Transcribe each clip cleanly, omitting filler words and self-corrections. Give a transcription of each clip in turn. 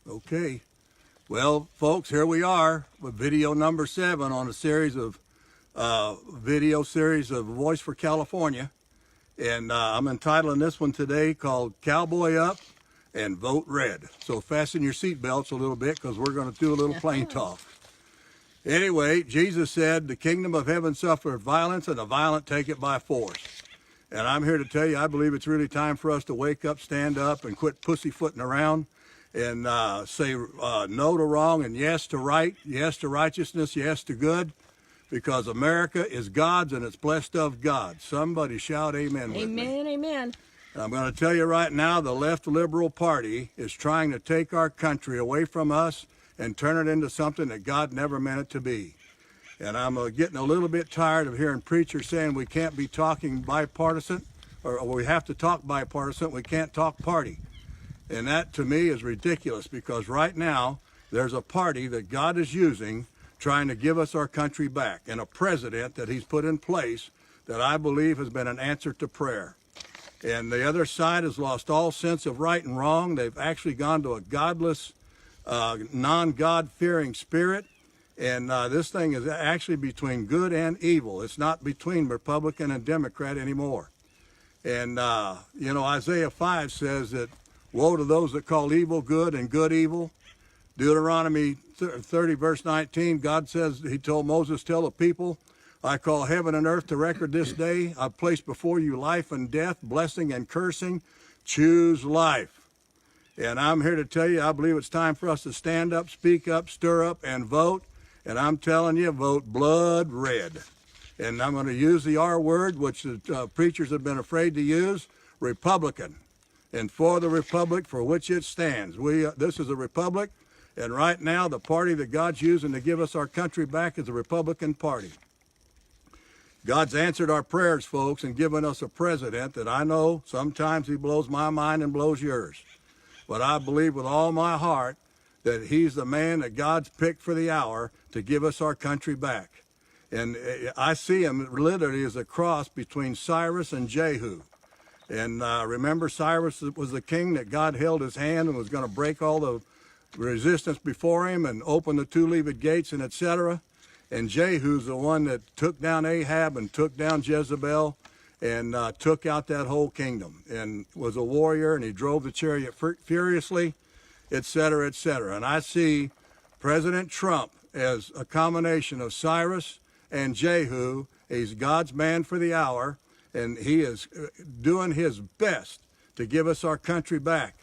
Okay. Well, folks, here we are with video number 7 on a series of video series of Voice for California. And I'm entitling this one today called Cowboy Up and Vote Red. So fasten your seatbelts a little bit because we're going to do a little plain talk. Anyway, Jesus said, the kingdom of heaven suffereth violence and the violent take it by force. And I'm here to tell you, I believe it's really time for us to wake up, stand up, and quit pussyfooting around and say no to wrong and yes to right, yes to righteousness, yes to good, because America is God's and it's blessed of God. Somebody shout amen with me. Amen, amen. And I'm going to tell you right now, the left liberal party is trying to take our country away from us and turn it into something that God never meant it to be. And I'm getting a little bit tired of hearing preachers saying we can't be talking bipartisan, or we have to talk bipartisan, we can't talk party. And that, to me, is ridiculous, because right now, there's a party that God is using trying to give us our country back, and a president that he's put in place that I believe has been an answer to prayer. And the other side has lost all sense of right and wrong. They've actually gone to a godless, non-God-fearing spirit. And this thing is actually between good and evil. It's not between Republican and Democrat anymore. And, you know, Isaiah 5 says that, woe to those that call evil good and good evil. Deuteronomy 30, verse 19, God says, he told Moses, tell the people, I call heaven and earth to record this day. I've placed before you life and death, blessing and cursing. Choose life. And I'm here to tell you, I believe it's time for us to stand up, speak up, stir up, and vote. And I'm telling you, vote blood red. And I'm going to use the R word, which the preachers have been afraid to use, Republican. And for the republic for which it stands. This is a republic, and right now the party that God's using to give us our country back is the Republican Party. God's answered our prayers, folks, and given us a president that I know sometimes he blows my mind and blows yours. But I believe with all my heart that he's the man that God's picked for the hour to give us our country back. And I see him literally as a cross between Cyrus and Jehu. And remember, Cyrus was the king that God held his hand and was going to break all the resistance before him and open the two-leaved gates and etc. And Jehu's the one that took down Ahab and took down Jezebel and took out that whole kingdom and was a warrior, and he drove the chariot furiously, etc., etc. And I see President Trump as a combination of Cyrus and Jehu. He's God's man for the hour. And he is doing his best to give us our country back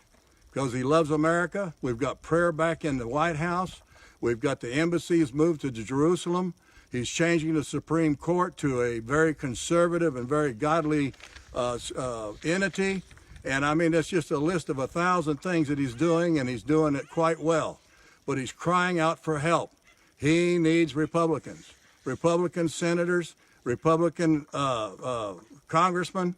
because he loves America. We've got prayer back in the White House. We've got the embassies moved to Jerusalem. He's changing the Supreme Court to a very conservative and very godly entity. And I mean, it's just a list of 1,000 things that he's doing, and he's doing it quite well. But he's crying out for help. He needs Republicans, Republican senators, Republican congressman,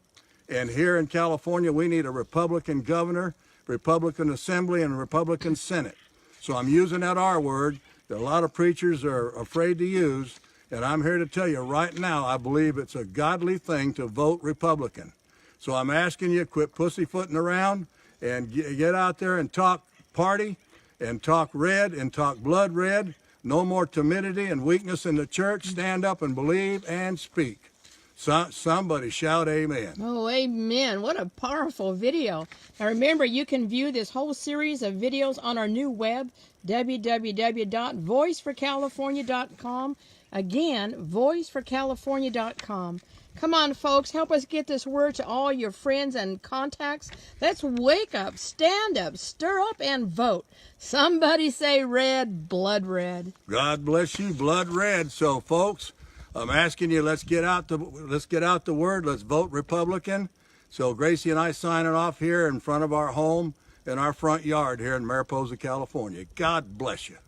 and here in California we need a Republican governor, Republican assembly, and a Republican Senate. So I'm using that R word that a lot of preachers are afraid to use, and I'm here to tell you right now I believe it's a godly thing to vote Republican. So I'm asking you, quit pussyfooting around and get out there and talk party and talk red and talk blood red. No more timidity and weakness in the church. Stand up and believe and speak. Somebody shout amen. Oh, amen. What a powerful video. Now remember, you can view this whole series of videos on our new web, www.voiceforcalifornia.com. Again, voiceforcalifornia.com. Come on, folks, help us get this word to all your friends and contacts. Let's wake up, stand up, stir up, and vote. Somebody say red, blood red. God bless you, blood red. So, folks, I'm asking you, let's get out the word. Let's vote Republican. So Gracie and I signing off here in front of our home in our front yard here in Mariposa, California. God bless you.